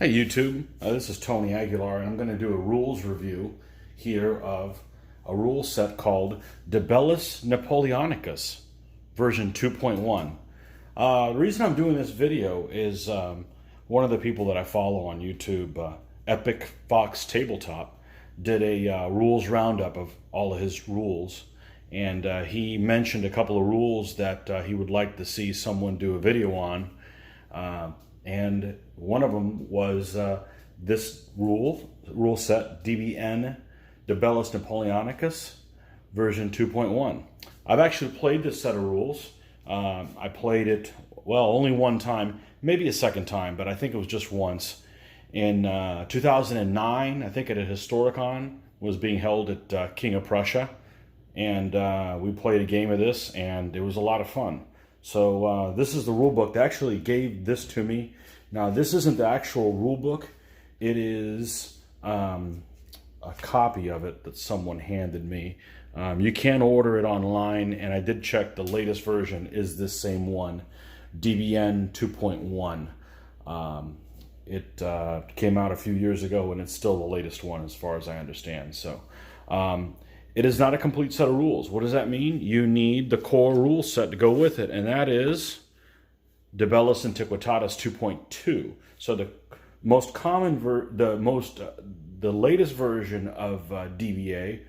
Hey YouTube, this is Tony Aguilar, and I'm going to do a rules review here of a rule set called Bellis Napoleonicis version 2.1. The reason I'm doing this video is one of the people that I follow on YouTube, Epic Fox Tabletop, did a rules roundup of all of his rules, and he mentioned a couple of rules that he would like to see someone do a video on. And one of them was this rule set, DBN, Bellis Napoleonicis, version 2.1. I've actually played this set of rules. I played it, well, only one time, maybe a second time, but I think it was just once. In 2009, I think at a Historicon, was being held at King of Prussia. And we played a game of this, and it was a lot of fun. So this is the rule book. They actually gave this to me. Now, this isn't the actual rule book. It is a copy of it that someone handed me. You can order it online, and I did check the latest version is this same one, DBN 2.1. It came out a few years ago, and it's still the latest one as far as I understand. So it is not a complete set of rules. What does that mean? You need the core rule set to go with it, and that is De Bellis Antiquitatis 2.2. So the most common, the latest version of DBA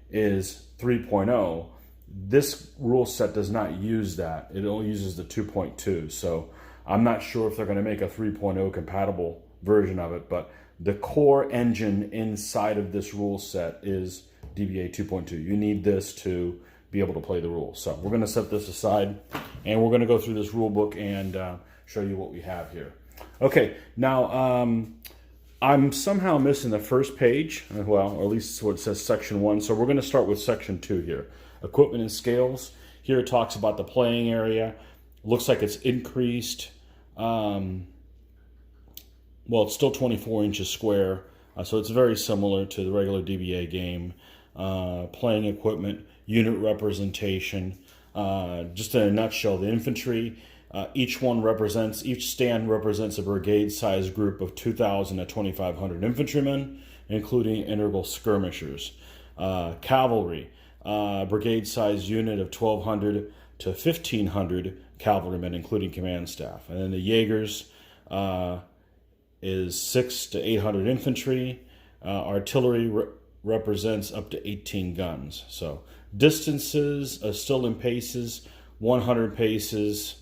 is 3.0. This rule set does not use that. It only uses the 2.2. So I'm not sure if they're going to make a 3.0 compatible version of it, but the core engine inside of this rule set is DBA 2.2. You need this to be able to play the rules. So we're going to set this aside, and we're going to go through this rule book and show you what we have here. Okay, now I'm somehow missing the first page, well, or at least what it says section 1. So we're going to start with section 2 here. Equipment and scales. Here it talks about the playing area. Looks like it's increased. Well, it's still 24 inches square, so it's very similar to the regular DBA game. Playing equipment, unit representation. Just in a nutshell, the infantry, each stand represents a brigade-sized group of 2,000 to 2,500 infantrymen, including integral skirmishers. Cavalry, brigade-sized unit of 1,200 to 1,500 cavalrymen, including command staff. And then the Jaegers is 600 to 800 infantry. Artillery represents up to 18 guns. So distances still in paces, 100 paces.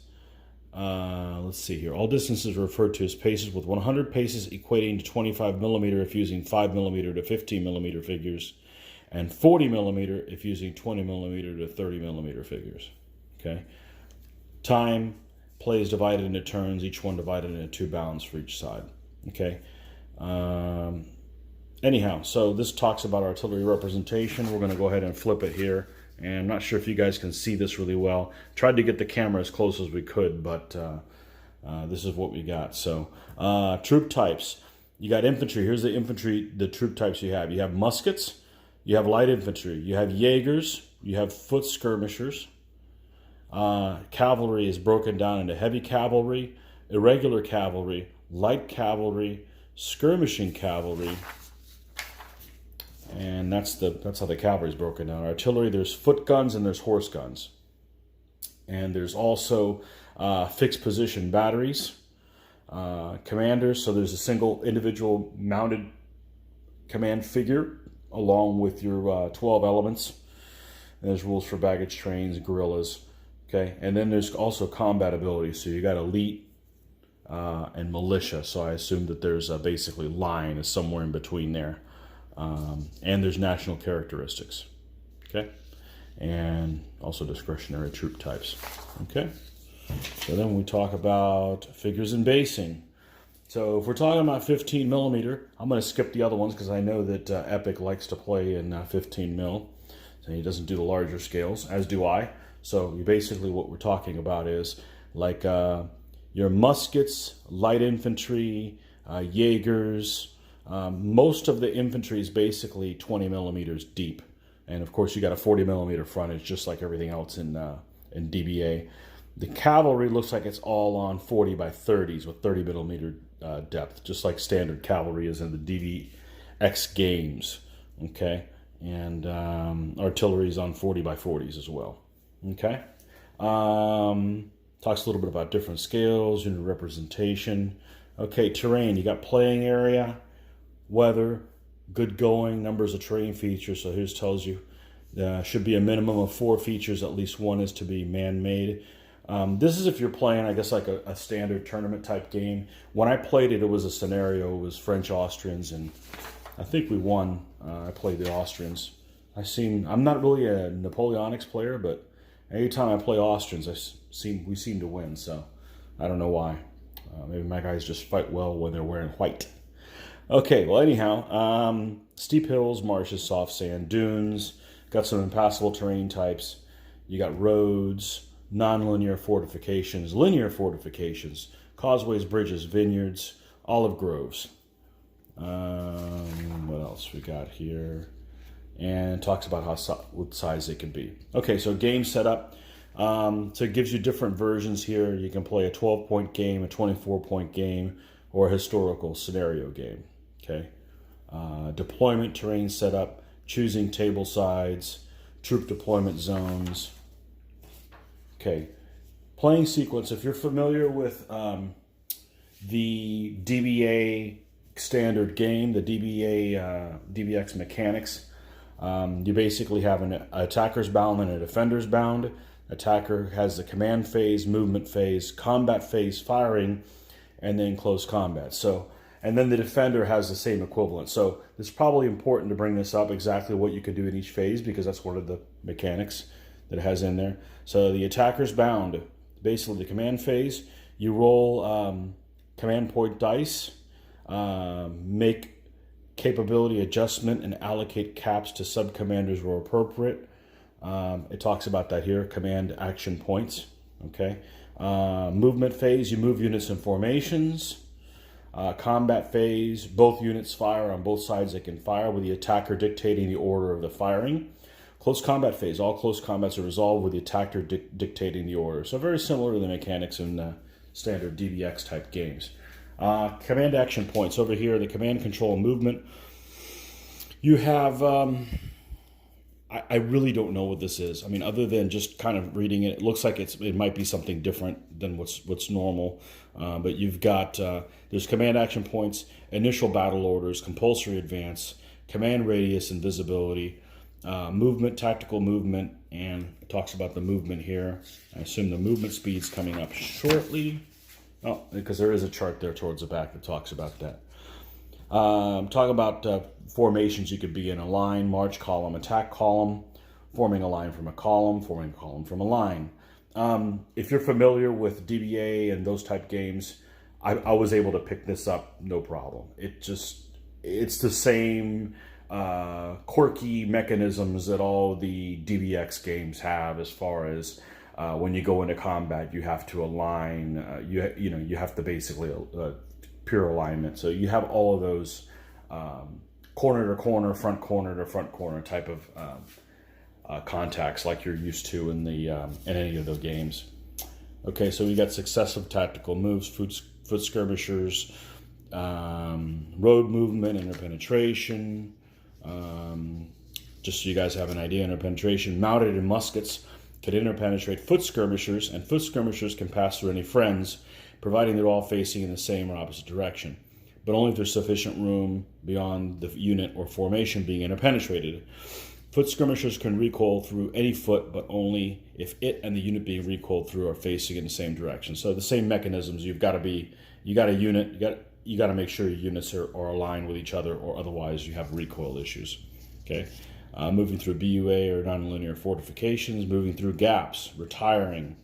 Let's see here. All distances are referred to as paces, with 100 paces equating to 25 millimeter if using 5 millimeter to 15 millimeter figures, and 40 millimeter if using 20 millimeter to 30 millimeter figures. Okay. Time, play is divided into turns, each one divided into 2 bounds for each side. Okay. Anyhow, so this talks about artillery representation. We're going to go ahead and flip it here. And I'm not sure if you guys can see this really well. Tried to get the camera as close as we could, but this is what we got. So troop types. You got infantry. Here's the infantry, the troop types you have. You have muskets. You have light infantry. You have Jaegers. You have foot skirmishers. Cavalry is broken down into heavy cavalry, irregular cavalry, light cavalry, skirmishing cavalry, and that's how the cavalry is broken down. Artillery, there's foot guns and there's horse guns, and there's also fixed position batteries. Commanders, so there's a single individual mounted command figure along with your 12 elements. And there's rules for baggage trains, guerrillas. Okay, and then there's also combat ability. So you got elite and militia. So I assume that there's basically line is somewhere in between there. And there's national characteristics. Okay, and also discretionary troop types. Okay, so then we talk about figures and basing. So if we're talking about 15 millimeter, I'm going to skip the other ones because I know that Epic likes to play in 15 mil. So he doesn't do the larger scales, as do I. So basically what we're talking about is like your muskets, light infantry, Jaegers. Most of the infantry is basically 20 millimeters deep. And of course you got a 40 millimeter frontage, just like everything else in DBA. The cavalry looks like it's all on 40 by 30s with 30 millimeter depth, just like standard cavalry is in the DBX games. Okay, and artillery is on 40 by 40s as well. Okay, talks a little bit about different scales, unit representation. Okay, terrain. You got playing area, weather, good going, numbers of terrain features. So here's tells you should be a minimum of 4 features. At least 1 is to be man-made. This is if you're playing, I guess, like a standard tournament type game. When I played it, it was a scenario. It was French-Austrians, and I think we won. I played the Austrians. I'm not really a Napoleonics player, but anytime I play Austrians, we seem to win. So I don't know why. Maybe my guys just fight well when they're wearing white. Okay, well, anyhow, steep hills, marshes, soft sand, dunes. Got some impassable terrain types. You got roads, non-linear fortifications, linear fortifications, causeways, bridges, vineyards, olive groves. What else we got here? And talks about what size it can be. Okay, so game setup. So it gives you different versions here. You can play a 12-point game, a 24-point game, or a historical scenario game. Okay. Deployment, terrain setup, choosing table sides, troop deployment zones. Okay. Playing sequence. If you're familiar with the DBA standard game, the DBX mechanics, you basically have an attacker's bound and a defender's bound. Attacker has the command phase, movement phase, combat phase, firing, and then close combat. So, and then the defender has the same equivalent. So it's probably important to bring this up, exactly what you can do in each phase, because that's one of the mechanics that it has in there. So the attacker's bound, basically the command phase, you roll command point dice, make capability adjustment, and allocate caps to sub-commanders where appropriate. It talks about that here, command action points. Okay. Movement phase, you move units and formations. Combat phase, both units fire on both sides they can fire, with the attacker dictating the order of the firing. Close combat phase, all close combats are resolved with the attacker dictating the order. So very similar to the mechanics in standard DBX type games. Command action points over here, the command, control, and movement. You have, I really don't know what this is. I mean, other than just kind of reading it, it looks like it might be something different than what's normal. But you've got, there's command action points, initial battle orders, compulsory advance, command radius and visibility, movement, tactical movement, and it talks about the movement here. I assume the movement speed's coming up shortly. Oh, because there is a chart there towards the back that talks about that. Talk about formations you could be in: a line, march column, attack column, forming a line from a column, forming a column from a line. If you're familiar with DBA and those type games, I was able to pick this up no problem. It's the same quirky mechanisms that all the DBX games have, as far as when you go into combat, you have to align. You have to basically pure alignment. So you have all of those corner to corner, front corner to front corner type of contacts, like you're used to in any of those games. Okay, so we got successive tactical moves, foot skirmishers, road movement, interpenetration. Just so you guys have an idea, interpenetration, mounted in muskets can interpenetrate foot skirmishers, and foot skirmishers can pass through any friends, providing they're all facing in the same or opposite direction, but only if there's sufficient room beyond the unit or formation being interpenetrated. Foot skirmishers can recoil through any foot, but only if it and the unit being recoiled through are facing in the same direction. So the same mechanisms. You got a unit. You got to make sure your units are aligned with each other, or otherwise you have recoil issues. Okay, moving through BUA or nonlinear fortifications, moving through gaps, retiring.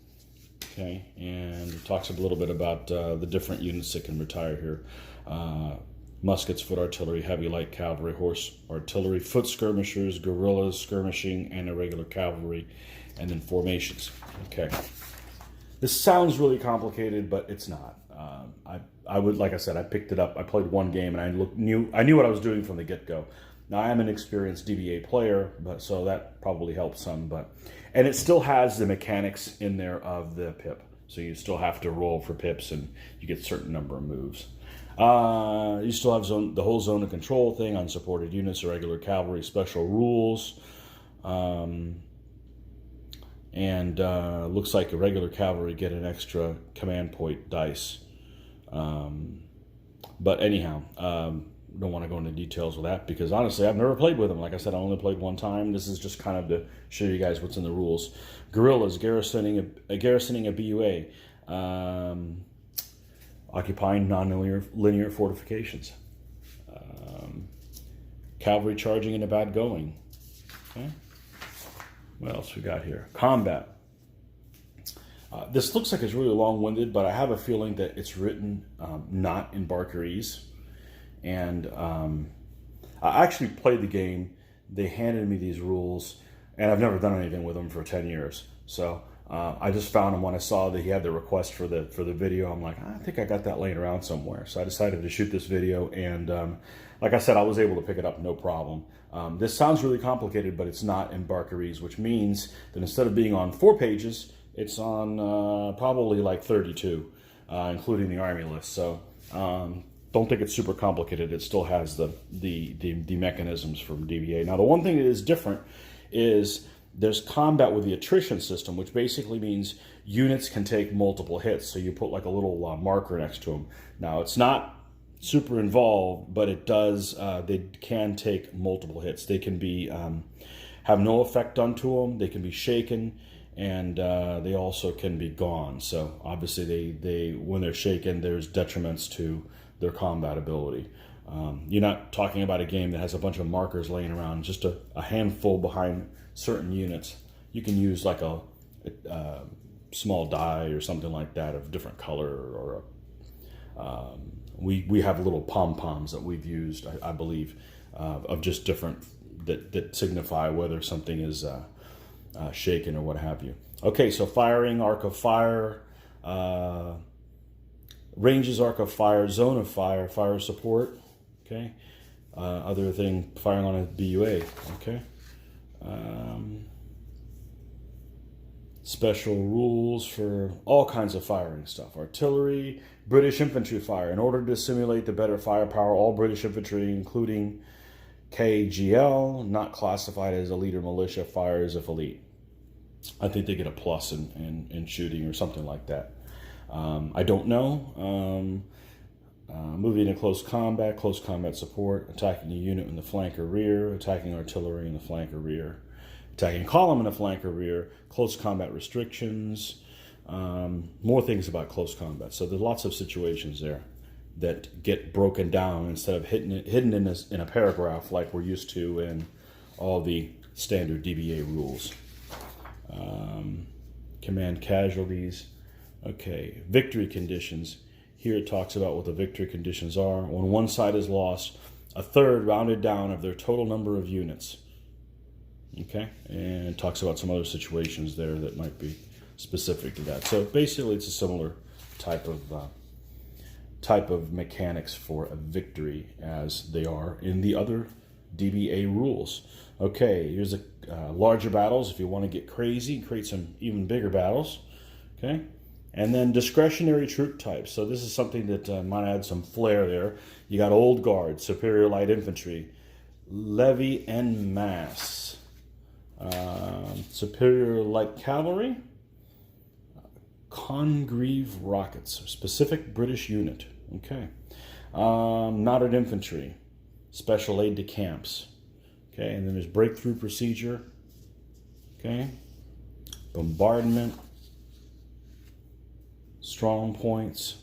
Okay, and it talks a little bit about the different units that can retire here. Muskets, foot artillery, heavy light cavalry, horse artillery, foot skirmishers, guerrillas, skirmishing, and irregular cavalry, and then formations. Okay. This sounds really complicated, but it's not. Like I said, I picked it up. I played one game, and I knew what I was doing from the get-go. Now, I am an experienced DBA player, so that probably helps some. And it still has the mechanics in there of the pip. So you still have to roll for pips, and you get a certain number of moves. You still have the whole zone of control thing, unsupported units, irregular cavalry, special rules. And looks like irregular cavalry get an extra command point dice. But anyhow, don't want to go into details with that because honestly, I've never played with them. Like I said, I only played one time. This is just kind of to show you guys what's in the rules. Guerrillas garrisoning a BUA, occupying non-linear fortifications. Cavalry charging into bad going. Okay. What else we got here? Combat. This looks like it's really long-winded, but I have a feeling that it's written not in Barkerese. And I actually played the game. They handed me these rules, and I've never done anything with them for 10 years. So I just found them when I saw that he had the request for the video. I'm like, I think I got that laying around somewhere. So I decided to shoot this video, and like I said, I was able to pick it up no problem. This sounds really complicated, but it's not in Barkerese, which means that instead of being on 4 pages, it's on probably like 32, including the army list. So don't think it's super complicated. It still has the mechanisms from DBA. Now, the one thing that is different is there's combat with the attrition system, which basically means units can take multiple hits. So you put like a little marker next to them. Now, it's not super involved, but it does. They can take multiple hits. They can be have no effect onto them. They can be shaken, and they also can be gone. So obviously, they when they're shaken, there's detriments to their combat ability. You're not talking about a game that has a bunch of markers laying around, just a handful behind certain units. You can use like a small die or something like that of different color, or we have little pom-poms that we've used, I believe, of just different that signify whether something is shaken or what have you. Okay, so firing, arc of fire, ranges, arc of fire, zone of fire, fire support. Okay, other thing, firing on a BUA. Okay, special rules for all kinds of firing stuff. Artillery, British infantry fire. In order to simulate the better firepower, all British infantry, including KGL, not classified as elite or militia, fires if elite. I think they get a plus in shooting or something like that. I don't know. Moving into close combat support, attacking a unit in the flank or rear, attacking artillery in the flank or rear, attacking column in the flank or rear, close combat restrictions, more things about close combat. So there's lots of situations there that get broken down instead of hidden in a paragraph like we're used to in all the standard DBA rules. Command casualties. Okay, victory conditions. Here it talks about what the victory conditions are. When one side is lost, a third rounded down of their total number of units. Okay, and it talks about some other situations there that might be specific to that. So basically, it's a similar type of mechanics for a victory as they are in the other DBA rules. Okay, here's larger battles. If you want to get crazy, create some even bigger battles. Okay. And then discretionary troop types. So this is something that might add some flair there. You got Old Guard, Superior Light Infantry, Levy en Masse, Superior Light Cavalry, Congreve Rockets, specific British unit. Okay. Knotted Infantry, Special Aid to Camps. Okay, and then there's Breakthrough Procedure. Okay. Bombardment. Strong points.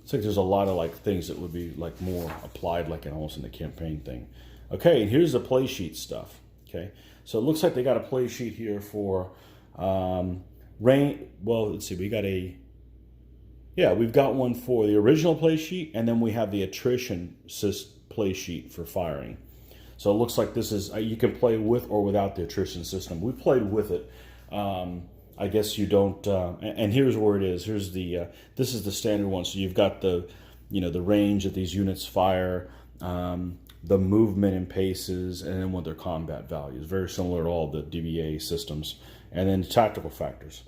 It's like there's a lot of like things that would be like more applied like almost in the campaign thing. Okay, and here's the play sheet stuff. Okay, so it looks like they got a play sheet here for rain. Well, let's see, we've got one for the original play sheet, and then we have the attrition play sheet for firing. So it looks like this is you can play with or without the attrition system. We played with it. I guess you don't, and here's where it is. Here's the, this is the standard one. So you've got the, the range that these units fire, the movement in paces, and then what their combat values. Very similar to all the DBA systems. And then tactical factors.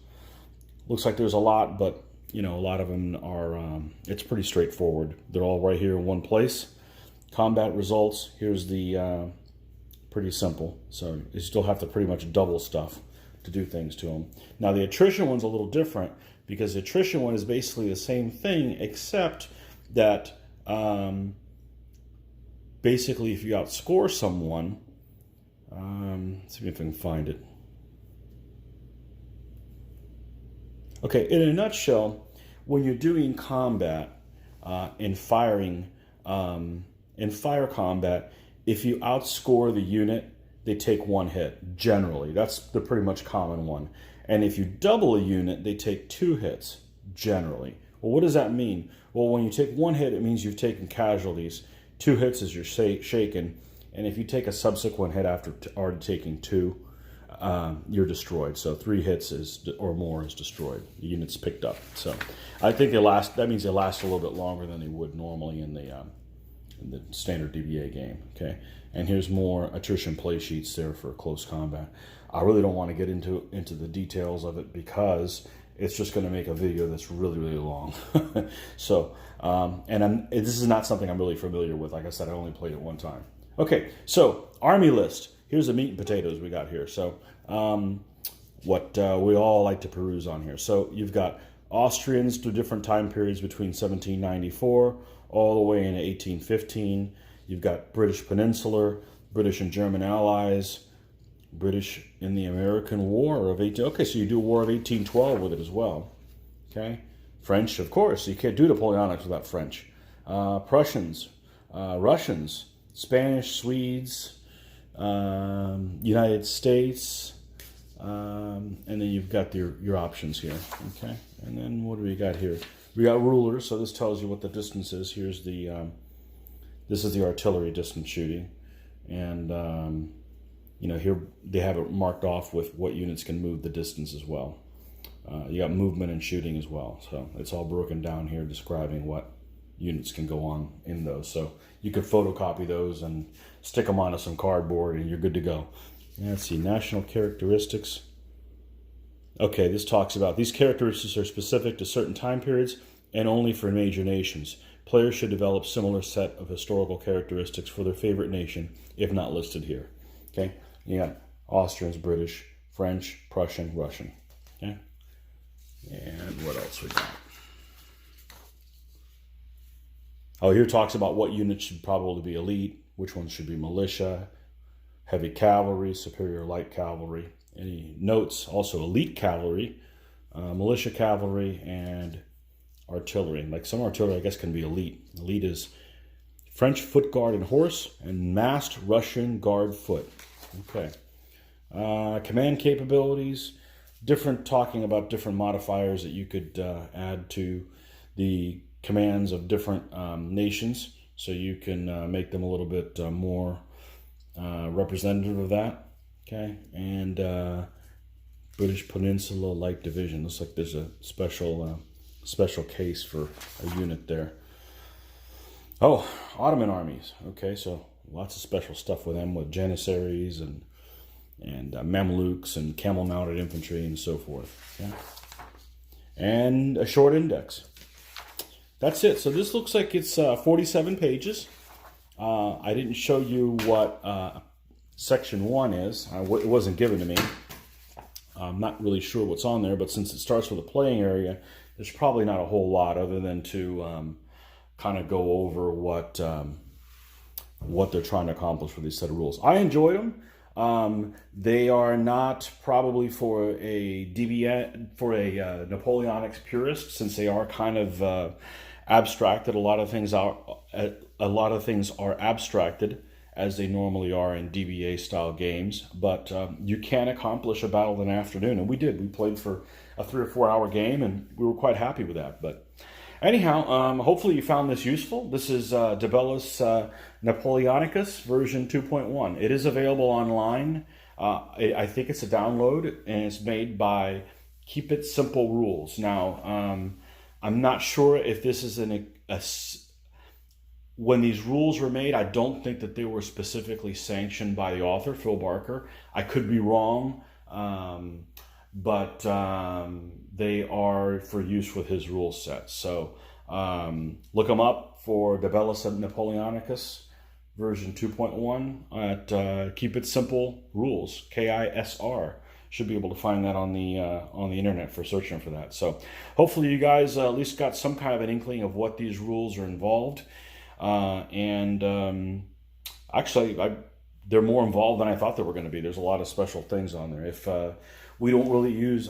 Looks like there's a lot, but you know, a lot of them are, it's pretty straightforward. They're all right here in one place. Combat results, here's the, pretty simple. So you still have to pretty much double stuff to do things to them. Now the attrition one's a little different because the attrition one is basically the same thing, except that basically if you outscore someone, let's see if I can find it. Okay, in a nutshell, when you're doing combat in fire combat, if you outscore the unit, they take one hit, generally. That's the pretty much common one. And if you double a unit, they take 2 hits, generally. Well, what does that mean? Well, when you take 1 hit, it means you've taken casualties. 2 hits is you're shaken. And if you take a subsequent hit after already taking 2, you're destroyed. So 3 hits or more is destroyed. The unit's picked up. So I think that means they last a little bit longer than they would normally in the standard DBA game. Okay, and here's more attrition play sheets there for close combat. I really don't want to get into the details of it because it's just going to make a video that's really, really long. So, this is not something I'm really familiar with. Like I said, I only played it one time. Okay, so army list. Here's the meat and potatoes we got here. So, what we all like to peruse on here. So you've got Austrians through different time periods between 1794 all the way into 1815. You've got British Peninsular, British and German allies, British in the American War of 18... Okay, so you do War of 1812 with it as well. Okay, French, of course. You can't do Napoleonics without French. Prussians, Russians, Spanish, Swedes, United States, and then you've got your options here. Okay, and then what do we got here? We got rulers, so this tells you what the distance is. Here's the this is the artillery distance shooting, and you know, here they have it marked off with what units can move the distance as well. You got movement and shooting as well, so it's all broken down here describing what units can go on in those. So you could photocopy those and stick them onto some cardboard and you're good to go. Let's see, national characteristics. Okay, this talks about these characteristics are specific to certain time periods and only for major nations. Players should develop similar set of historical characteristics for their favorite nation, if not listed here. Okay, you got Austrians, British, French, Prussian, Russian. Okay, and what else we got? Oh, here talks about what units should probably be elite, which ones should be militia, heavy cavalry, superior light cavalry. Any notes? Also elite cavalry, militia cavalry, and artillery. Like some artillery, I guess, can be elite. Elite is French foot guard and horse, and massed Russian guard foot. Okay. Command capabilities, talking about different modifiers that you could add to the commands of different nations, so you can make them a little bit more representative of that. Okay, and British Peninsula Light Division. Looks like there's a special case for a unit there. Oh, Ottoman armies. Okay, so lots of special stuff with them, with Janissaries and Mamelukes and camel-mounted infantry and so forth. Okay? And a short index. That's it. So this looks like it's 47 pages. I didn't show you what Section 1 is. It wasn't given to me. I'm not really sure what's on there, but since it starts with a playing area, there's probably not a whole lot other than to kind of go over what they're trying to accomplish with these set of rules. I enjoyed them. They are not probably for a DBN, for a Napoleonics purist, since they are kind of abstracted. A lot of things are abstracted, as they normally are in DBA style games, but you can accomplish a battle in an afternoon, and we did. We played for a 3 or 4 hour game, and we were quite happy with that. But anyhow, hopefully you found this useful. This is Bellis Napoleonicis version 2.1. It is available online. I think it's a download, and it's made by Keep It Simple Rules. Now, I'm not sure if this is when these rules were made, I don't think that they were specifically sanctioned by the author, Phil Barker. I could be wrong. but they are for use with his rule set. So look them up for the Bellis Napoleonicis version 2.1 at Keep It Simple Rules, KISR. Should be able to find that on the internet for searching for that. So hopefully you guys at least got some kind of an inkling of what these rules are involved. Actually, they're more involved than I thought they were going to be. There's a lot of special things on there. If I don't really do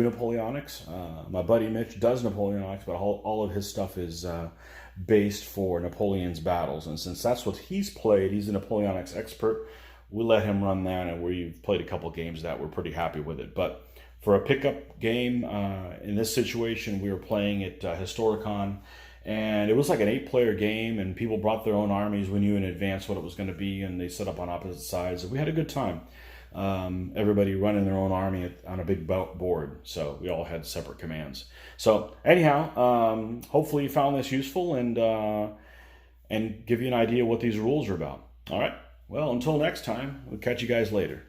Napoleonics. My buddy Mitch does Napoleonics, but all of his stuff is based for Napoleon's battles. And since that's what he's played, he's a Napoleonics expert. We let him run that, and we've played a couple games that we're pretty happy with it. But for a pickup game, in this situation, we were playing at Historicon, and it was like an 8-player game, and people brought their own armies. We knew in advance what it was going to be, and they set up on opposite sides. And we had a good time. Everybody running their own army on a big board, so we all had separate commands. So anyhow, hopefully you found this useful and give you an idea what these rules are about. All right. Well, until next time, we'll catch you guys later.